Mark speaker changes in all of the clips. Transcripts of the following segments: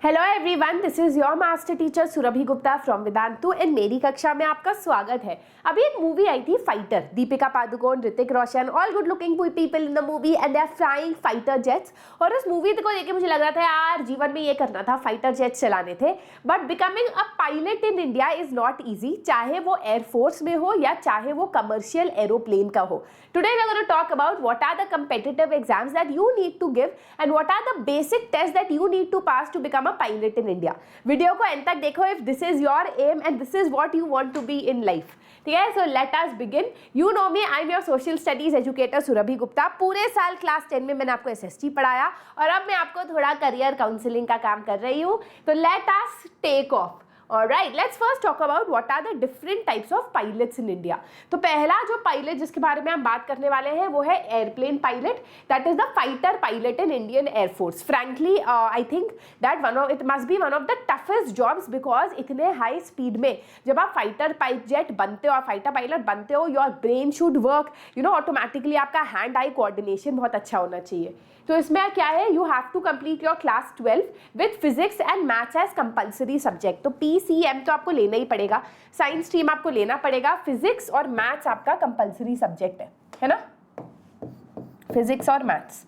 Speaker 1: Hello everyone, this is your master teacher Surabhi Gupta from Vedantu and मेरी कक्षा में आपका स्वागत है। अभी एक मूवी आई थी fighter, Deepika Padukone, Hrithik Roshan, all good looking people in the movie and they are flying fighter jets. और उस मूवी को देख के मुझे लग रहा था यार जीवन में ये करना था, फाइटर जेट्स चलाने थे। But becoming a pilot in India is not easy, चाहे वो एयरफोर्स में हो या चाहे वो कमर्शियल एरोप्लेन का हो। Today we are going to talk about what are the competitive exams that you need to give and what are the basic test that you need to pass to become pilot in India. Video को end तक देखो if this is your aim and this is what you want to be in life. ठीक है, so let us begin. You know me, I am your social studies educator Surabhi Gupta. पूरे साल class 10 में मैंने आपको एसएसटी पढ़ाया और अब मैं आपको थोड़ा करियर काउंसलिंग का काम कर रही हूँ। तो let us take off. Alright, let's first talk about what are the different types of pilots in India. तो पहला जो पायलट जिसके बारे में हम बात करने वाले हैं वो है airplane pilot, that is the fighter pilot in Indian air force. Frankly I think that it must be one of the toughest jobs because इतने हाई स्पीड में जब आप फाइटर जेट बनते हो और फाइटर पायलट बनते हो, your brain should work, you know, automatically आपका हैंड आई कोऑर्डिनेशन बहुत अच्छा होना चाहिए। तो इसमें क्या है, you have to complete your class 12 with physics and maths as compulsory subject. तो PCM तो आपको लेना ही पड़ेगा, साइंस स्ट्रीम आपको लेना पड़ेगा, फिजिक्स और मैथ्स आपका कंपल्सरी सब्जेक्ट है ना, फिजिक्स और मैथ्स।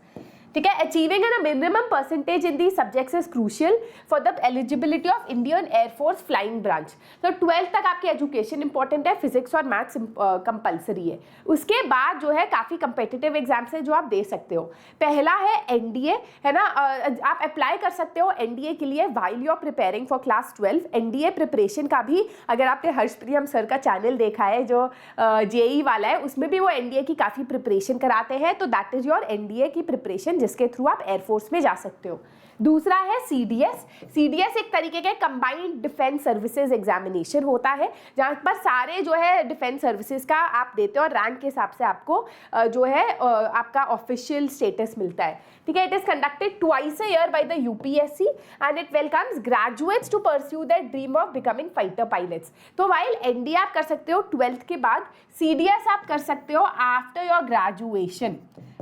Speaker 1: ठीक है, achieving an minimum percentage in the subjects is crucial for the eligibility of Indian air force flying branch. तो 12th तक आपकी एजुकेशन इंपॉर्टेंट है, फिजिक्स और मैथ्स कंपल्सरी है। उसके बाद जो है काफ़ी कंपेटिटिव एग्जाम्स है जो आप दे सकते हो। पहला है NDA, है ना, आप अप्लाई कर सकते हो NDA के लिए while you are preparing for class 12। NDA preparation का भी अगर आपने हर्षप्रियम सर का चैनल देखा है जो JEE वाला है, उसमें भी वो NDA की काफ़ी प्रिपरेशन कराते हैं। तो दैट इज योर NDA की प्रिपरेशन जिसके थ्रू आप एयरफोर्स में जा सकते हो। दूसरा है CDS एक तरीके के कंबाइंड डिफेंस सर्विसेज एग्जामिनेशन होता है जहाँ पर सारे जो है डिफेंस सर्विसेज का आप देते हो और रैंक के हिसाब से आपको जो है आपका ऑफिशियल स्टेटस मिलता है। ठीक है, it is conducted twice a year by the UPSC and it welcomes graduates to pursue their dream of becoming fighter pilots. तो वाइल NDA आप कर सकते हो 12th के बाद, CDS आप कर सकते हो आफ्टर योर ग्रेजुएशन,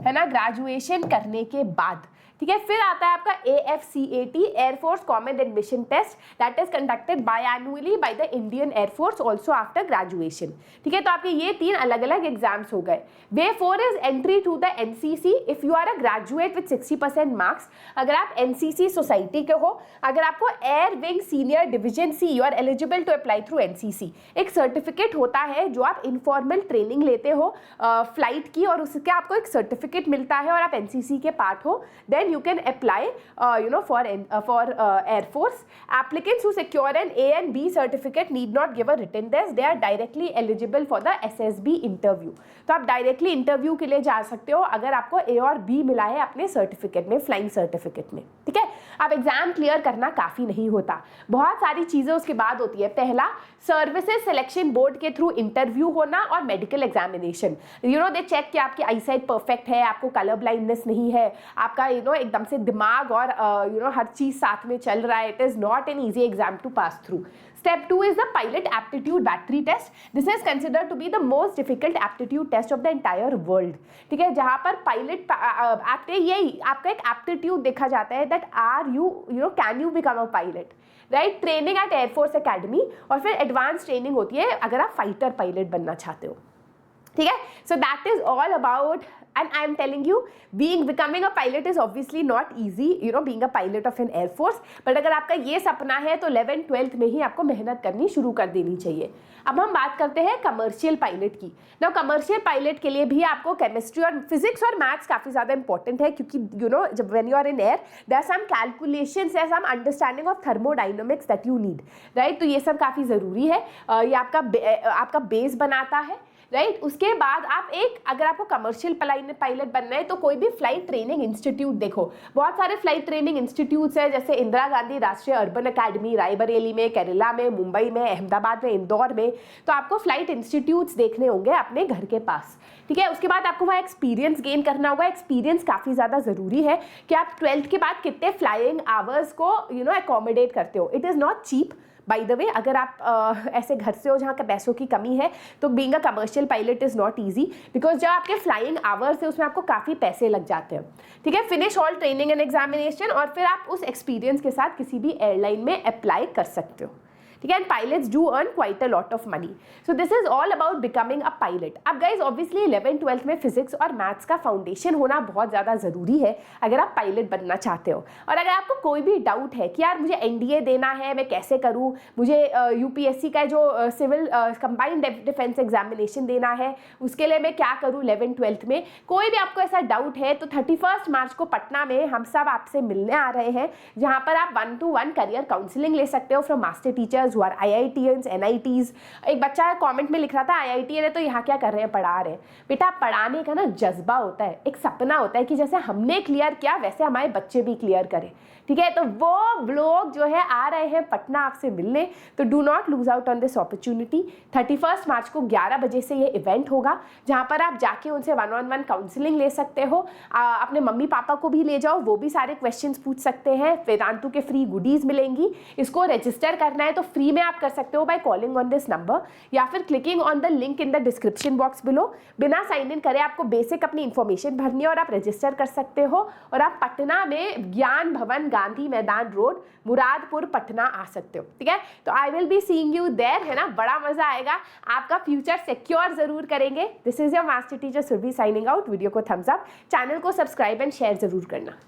Speaker 1: है ना, ग्रेजुएशन करने के बाद। ठीक है, फिर आता है आपका AFCAT, air force common admission test, that is conducted biannually by the Indian air force also after graduation. ठीक है, तो आपके ये 3 अलग अलग एग्जाम्स हो गए। Way 4 is entry to the NCC। If you are a graduate with 60% marks, अगर आप NCC सोसाइटी के हो, अगर आपको air wing senior division C, you are eligible to apply through NCC। एक सर्टिफिकेट होता है जो आप इनफॉर्मल ट्रेनिंग लेते हो फ्लाइट की और उसके आपको एक सर्टिफिकेट मिलता है और आप NCC के पार्ट हो, then you can apply for Air Force. Applicants who secure an A and B certificate need not give a written test. They are directly eligible for the SSB interview. तो आप directly interview के लिए जा सकते हो अगर आपको A और B मिला है अपने सर्टिफिकेट में, फ्लाइंग सर्टिफिकेट में। ठीक है, अब एग्जाम क्लियर करना काफ़ी नहीं होता, बहुत सारी चीज़ें उसके बाद होती है। पहला, सर्विसेज सिलेक्शन बोर्ड के थ्रू इंटरव्यू होना और मेडिकल एग्जामिनेशन। दे चेक कि आपकी आईसाइट परफेक्ट है, आपको कलर ब्लाइंडनेस नहीं है, आपका एकदम से दिमाग और हर चीज़ साथ में चल रहा है। It is not an easy exam to pass through. Step 2 is the pilot aptitude battery test. This is considered to be the most difficult aptitude test of the entire world. ठीक है, जहाँ पर पायलट यही आपका एक aptitude देखा जाता है that can you become a pilot, right. Training at air force academy और फिर एडवांस ट्रेनिंग होती है अगर आप फाइटर पायलट बनना चाहते हो। ठीक है, so that is all about, and I am telling you becoming a pilot is obviously not easy, being a pilot of an air force, but अगर आपका ये सपना है तो 11th 12th में ही आपको मेहनत करनी शुरू कर देनी चाहिए। अब हम बात करते हैं कमर्शियल पायलट की। ना कमर्शियल पायलट के लिए भी आपको केमिस्ट्री और फिजिक्स और मैथ्स काफ़ी ज़्यादा इंपॉर्टेंट है क्योंकि जब when you are in air there are some calculations, there are some understanding of thermodynamics that you need, right. तो ये सब काफ़ी ज़रूरी है, ये आपका बेस बनाता है, राइट। उसके बाद अगर आपको कमर्शियल पायलट बनना है तो कोई भी फ्लाइट ट्रेनिंग इंस्टीट्यूट देखो, बहुत सारे फ्लाइट ट्रेनिंग इंस्टीट्यूट्स हैं जैसे इंदिरा गांधी राष्ट्रीय अर्बन अकेडमी रायबरेली में, केरला में, मुंबई में, अहमदाबाद में, इंदौर में। तो आपको फ्लाइट इंस्टीट्यूट्स देखने होंगे अपने घर के पास। ठीक है, उसके बाद आपको वहाँ एक्सपीरियंस गेन करना होगा। एक्सपीरियंस काफ़ी ज़्यादा ज़रूरी है कि आप 12th के बाद कितने फ्लाइंग आवर्स को अकोमोडेट करते हो। It is not cheap, by the way, अगर आप ऐसे घर से हो जहाँ का पैसों की कमी है तो being a commercial pilot is not easy, because जो आपके फ्लाइंग आवर्स है उसमें आपको काफ़ी पैसे लग जाते हैं, ठीक है। Finish all training and examination और फिर आप उस एक्सपीरियंस के साथ किसी भी एयरलाइन में अप्लाई कर सकते हो, ठीक है। And pilots do earn quite a lot of money, so this is all about becoming a pilot. अब गाइज ऑब्वियसली 11th-12th में फिजिक्स और मैथ्स का फाउंडेशन होना बहुत ज़्यादा ज़रूरी है अगर आप पायलट बनना चाहते हो। और अगर आपको कोई भी डाउट है कि यार मुझे एनडीए देना है, मैं कैसे करूँ, मुझे यूपीएससी का जो सिविल कंबाइंड डिफेंस एग्जामिनेशन देना है उसके लिए मैं क्या करूँ 11th-12th में, कोई भी आपको ऐसा डाउट है तो 31 मार्च को पटना में हम सब आपसे मिलने आ रहे हैं, जहाँ पर आप 1-to-1 करियर काउंसलिंग ले सकते हो from master teachers who are IITians, NITs। एक बच्चा कमेंट में लिख रहा था IITian है तो यहाँ क्या कर रहे हैं, पढ़ा रहे हैं। बेटा पढ़ाने का ना जज्बा होता है, एक सपना होता है कि जैसे हमने क्लियर किया वैसे हमारे बच्चे भी क्लियर करें, ठीक है। तो वो लोग जो है आ रहे हैं पटना आपसे मिलने, तो do not lose out on this opportunity. 31 मार्च को 11 बजे से ये इवेंट होगा जहाँ पर आप जाके उनसे 1-on-1 काउंसलिंग ले सकते हो। अपने मम्मी पापा को भी ले जाओ, वो भी सारे क्वेश्चंस पूछ सकते हैं। वेदांतु के फ्री गुडीज मिलेंगी। इसको रजिस्टर करना है तो फ्री में आप कर सकते हो by calling on this number या फिर clicking on the link in the description box below. बिना साइन इन करे आपको बेसिक अपनी इंफॉर्मेशन भरनी है और आप रजिस्टर कर सकते हो और आप पटना में ज्ञान भवन गांधी मैदान रोड मुरादपुर पटना आ सकते हो, ठीक है। तो I will be seeing you there, है ना, बड़ा मजा आएगा, आपका फ्यूचर सिक्योर जरूर करेंगे। This is your master teacher Surabhi signing out. Video को थम्स अप, चैनल को सब्सक्राइब एंड शेयर जरूर करना।